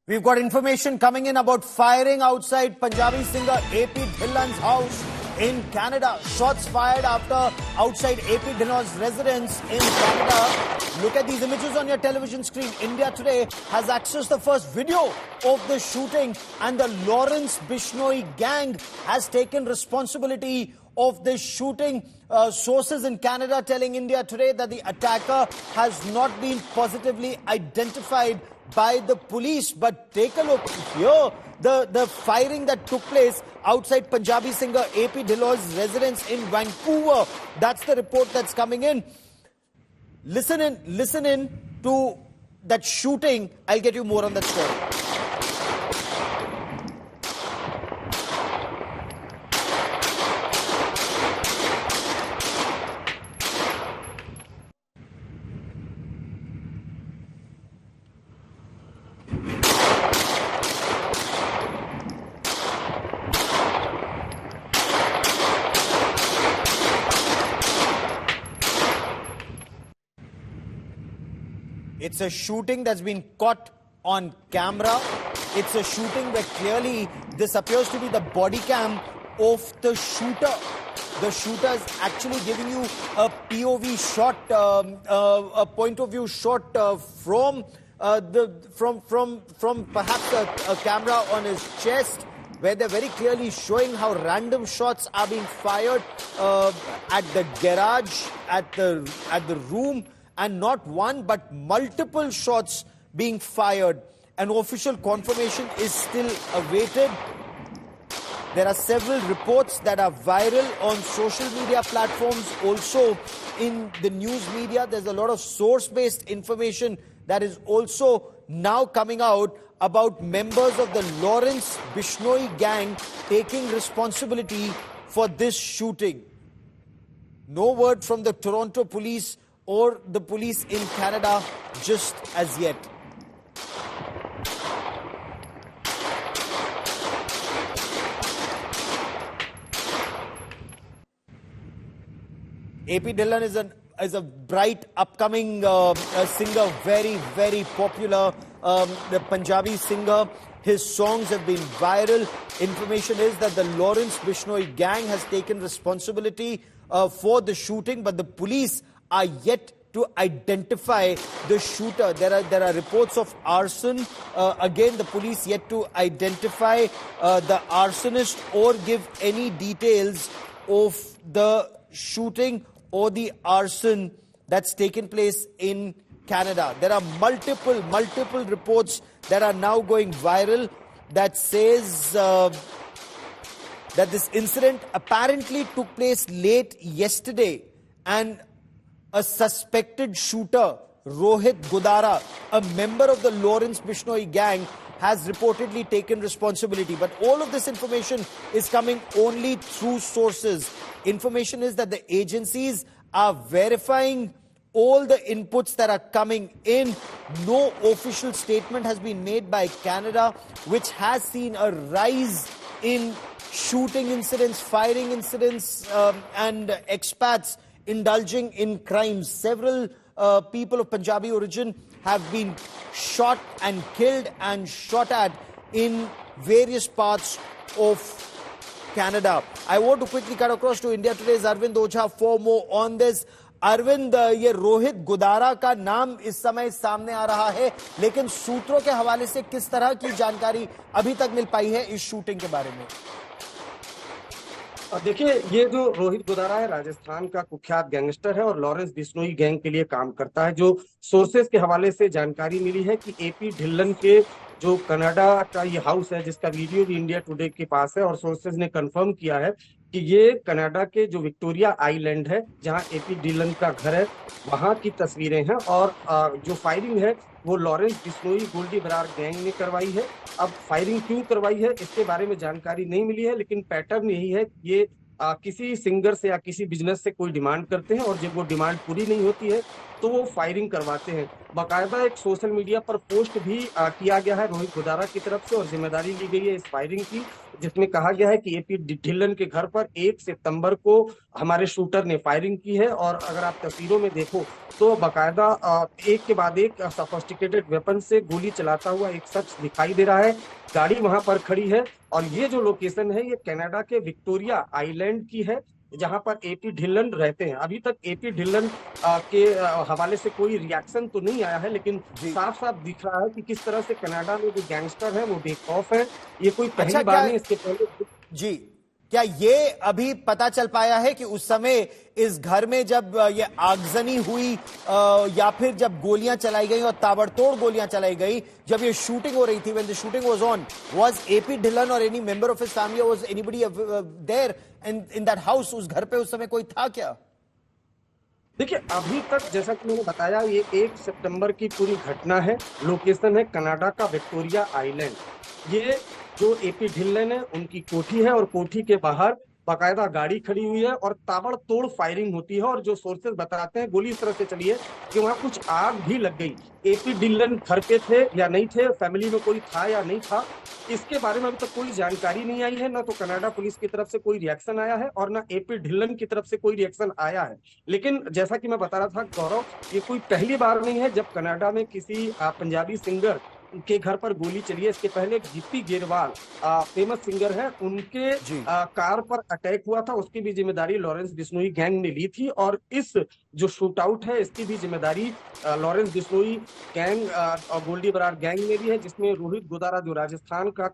We've got information coming in about firing outside Punjabi singer AP Dhillon's house in Canada. Shots fired outside AP Dhillon's residence in Canada. Look at these images on your television screen. India Today has accessed the first video of the shooting, and the Lawrence Bishnoi gang has taken responsibility of this shooting. Sources in Canada telling India Today that the attacker has not been positively identified by the police. But take a look here, the firing that took place outside Punjabi singer AP Dhillon's residence in Vancouver. That's the report that's coming in. Listen in to that shooting. I'll get you more on that story. It's a shooting that's been caught on camera. It's a shooting where clearly this appears to be the body cam of the shooter. The shooter is actually giving you a POV shot, a point of view shot from perhaps a camera on his chest, where they're very clearly showing how random shots are being fired at the garage, at the room. And not one, but multiple shots being fired. An official confirmation is still awaited. There are several reports that are viral on social media platforms. Also in the news media, there's a lot of source-based information that is also now coming out about members of the Lawrence Bishnoi gang taking responsibility for this shooting. No word from the Toronto police or the police in Canada just as yet. AP Dhillon is a bright upcoming singer, very, very popular, the Punjabi singer. His songs have been viral. Information is that the Lawrence Bishnoi gang has taken responsibility for the shooting, but the police are yet to identify the shooter. There are reports of arson. Again, the police yet to identify the arsonist or give any details of the shooting or the arson that's taken place in Canada. There are multiple reports that are now going viral that says that this incident apparently took place late yesterday, and a suspected shooter, Rohit Gudara, a member of the Lawrence Bishnoi gang, has reportedly taken responsibility. But all of this information is coming only through sources. Information is that the agencies are verifying all the inputs that are coming in. No official statement has been made by Canada, which has seen a rise in shooting incidents, firing incidents, and expats indulging in crimes. Several people of Punjabi origin have been shot and killed and shot at in various parts of Canada. I want to quickly cut across to India Today's Arvind Ocha for more on this. Arvind, ये रोहित गुदारा का नाम इस समय सामने आ रहा है, लेकिन सूत्रों के हवाले से किस तरह की जानकारी अभी तक मिल पाई है इस शूटिंग के बारे में? देखिए, ये जो रोहित गुदारा है राजस्थान का कुख्यात गैंगस्टर है और लॉरेंस बिश्नोई गैंग के लिए काम करता है। जो सोर्सेस के हवाले से जानकारी मिली है कि एपी ढिल्लन के जो कनाडा का ये हाउस है, जिसका वीडियो भी इंडिया टुडे के पास है, और सोर्सेज ने कंफर्म किया है कि ये कनाडा के जो विक्टोरिया आइलैंड है, जहां एपी ढिल्लन का घर है, वहां की तस्वीरें हैं। और जो फायरिंग है वो लॉरेंस बिश्नोई गोल्डी बरार गैंग ने करवाई है। अब फायरिंग क्यों करवाई है इसके बारे में जानकारी नहीं मिली है, लेकिन पैटर्न यही है कि ये किसी सिंगर से या किसी बिजनेस से कोई डिमांड करते हैं, और जब वो डिमांड पूरी नहीं होती है तो वो फायरिंग करवाते हैं। बाकायदा एक सोशल मीडिया पर पोस्ट भी किया गया है रोहित गोदारा की तरफ से और जिम्मेदारी ली गई है इस फायरिंग की, जिसमें कहा गया है कि एपी ढिल्लन के घर पर 1 सितंबर को हमारे शूटर ने फायरिंग की है। और अगर आप तस्वीरों में देखो तो बाकायदा एक के बाद एक सोफिस्टिकेटेड वेपन से गोली चलाता हुआ एक शख्स दिखाई दे रहा है। गाड़ी वहां पर खड़ी है और ये जो लोकेशन है ये कनाडा के विक्टोरिया आइलैंड की है, जहां पर एपी ढिल्लन रहते हैं। अभी तक एपी ढिल्लन के हवाले से कोई रिएक्शन तो नहीं आया है, लेकिन साफ साफ दिख रहा है कि किस तरह से कनाडा में जो गैंगस्टर है वो बेक ऑफ है। ये कोई पहली बार नहीं, इसके पहले जी क्या ये अभी पता चल पाया है कि उस समय इस घर में जब ये आगजनी हुई या फिर जब गोलियां चलाई गई और ताबड़तोड़ गोलियां चलाई गई, जब ये शूटिंग हो रही थी, when the shooting was on, was AP Dhillon or any member of his family or was anybody there in that house? उस घर पे उस समय कोई था क्या? देखिए, अभी तक जैसा कि मैंने बताया ये 1 सितंबर की पूरी घटना है। लोकेशन है कनाडा का विक्टोरिया आइलैंड। ये जो एपी ढिल्लन है उनकी कोठी है और कोठी के बाहर बाकायदा गाड़ी खड़ी हुई है और ताबड़तोड़ फायरिंग होती है। और जो सोर्सेज बताते हैं गोली इस तरह से चली है कि वहां कुछ आग भी लग गई। एपी ढिल्लन घर पे थे या नहीं थे, फैमिली में कोई था या नहीं था, इसके बारे में अभी तक कोई जानकारी नहीं आई है। ना तो कनाडा पुलिस की तरफ से कोई रिएक्शन आया है और ना एपी ढिल्लन की तरफ से कोई रिएक्शन आया है। लेकिन जैसा कि मैं बता रहा था गौरव, ये कोई पहली बार नहीं है जब कनाडा में किसी पंजाबी सिंगर के घर पर गोली चली है। इसके पहले गिप्पी गेरवाल फेमस सिंगर है, उनके कार पर अटैक हुआ था, उसकी भी जिम्मेदारी लॉरेंस बिश्नोई गैंग ने ली थी। और इस जो शूट आउट है इसकी भी जिम्मेदारी लॉरेंस बिश्नोई गैंग और गोल्डी बरार गैंग ने ली है, जिसमें रोहित गोदारा जो राजस्थान का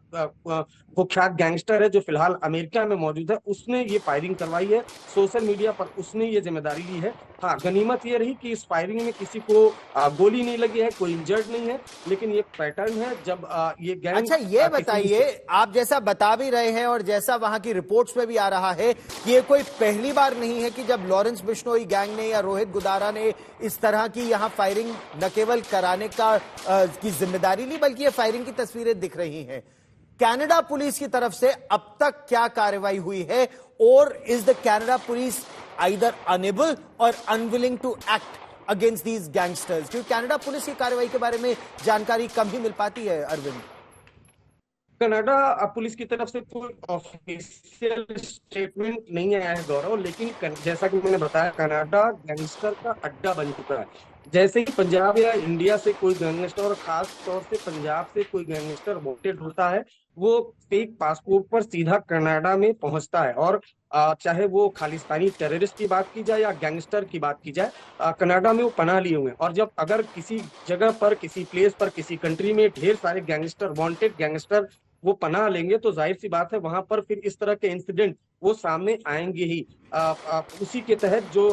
कुख्यात गैंगस्टर है जो फिलहाल अमेरिका में मौजूद है, उसने ये फायरिंग करवाई है। सोशल मीडिया पर उसने ये जिम्मेदारी ली है। हाँ, गनीमत ये रही कि इस फायरिंग में किसी को गोली नहीं लगी है, कोई इंजर्ड नहीं है, लेकिन ये पैटर्न है जब ये गैंग। अच्छा, ये बताइए, आप जैसा बता भी रहे हैं और जैसा वहां की रिपोर्ट्स में भी आ रहा है, ये कोई पहली बार नहीं है कि जब लॉरेंस बिश्नोई गैंग ने या रोहित गोदारा ने इस तरह की यहां फायरिंग न केवल कराने की जिम्मेदारी ली, बल्कि ये फायरिंग की तस्वीरें दिख रही हैं। कनाडा पुलिस की तरफ से अब तक क्या कार्रवाई हुई है, और is the Canada police either unable or unwilling to act against these gangsters? क्योंकि कनाडा पुलिस की कार्रवाई के बारे में जानकारी कम ही मिल पाती है। अरविंद, कनाडा पुलिस की तरफ से कोई ऑफिशियल स्टेटमेंट नहीं आया है गौरव, लेकिन जैसा कि मैंने बताया कनाडा गैंगस्टर का अड्डा बन चुका है। जैसे ही पंजाब या इंडिया से कोई गैंगस्टर, और खास तौर से पंजाब से कोई गैंगस्टर वॉन्टेड होता है, वो फेक पासपोर्ट पर सीधा कनाडा में पहुंचता है। और चाहे वो खालिस्तानी टेररिस्ट की बात की जाए या गैंगस्टर की बात की जाए, कनाडा में वो पनाह लिए हुए हैं। और जब अगर किसी जगह पर, किसी प्लेस पर, किसी कंट्री में ढेर सारे गैंगस्टर, वांटेड गैंगस्टर वो पनाह लेंगे, तो जाहिर सी बात है वहां पर फिर इस तरह के इंसिडेंट वो सामने आएंगे ही। उसी के तहत जो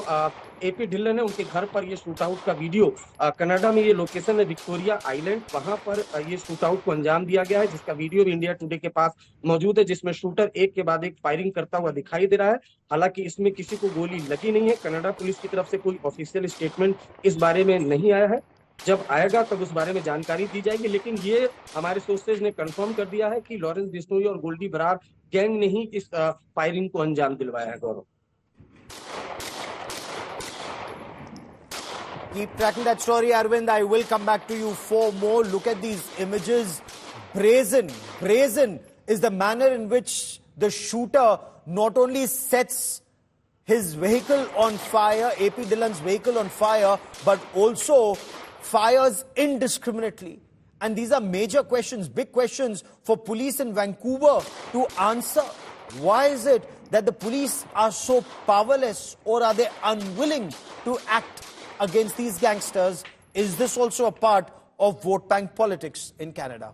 एपी ढिल्लन है उनके घर पर ये शूट आउट का वीडियो, कनाडा में ये लोकेशन है विक्टोरिया आइलैंड, वहां पर ये शूट आउट को अंजाम दिया गया है, जिसका वीडियो भी इंडिया टुडे के पास मौजूद है, जिसमें शूटर एक के बाद एक फायरिंग करता हुआ दिखाई दे रहा है। हालांकि इसमें किसी को गोली लगी नहीं है। कनाडा पुलिस की तरफ से कोई ऑफिशियल स्टेटमेंट इस बारे में नहीं आया है। जब आएगा तब उस बारे में जानकारी दी जाएगी। लेकिन ये हमारे सोर्सेज ने कंफर्म कर दिया है कि लॉरेंस बिश्नोई और गोल्डी बरार गैंग ने ही इस फायरिंग को अंजाम दिलवाया है। गौरव, keep tracking that story, Arvind. I will come back to you for more. Look at these images. Brazen is the manner in which the shooter not only sets his vehicle on fire, AP Dhillon's vehicle on fire, but also fires indiscriminately. And these are major questions, big questions for police in Vancouver to answer. Why is it that the police are so powerless, or are they unwilling to act against these gangsters? Is this also a part of vote bank politics in Canada?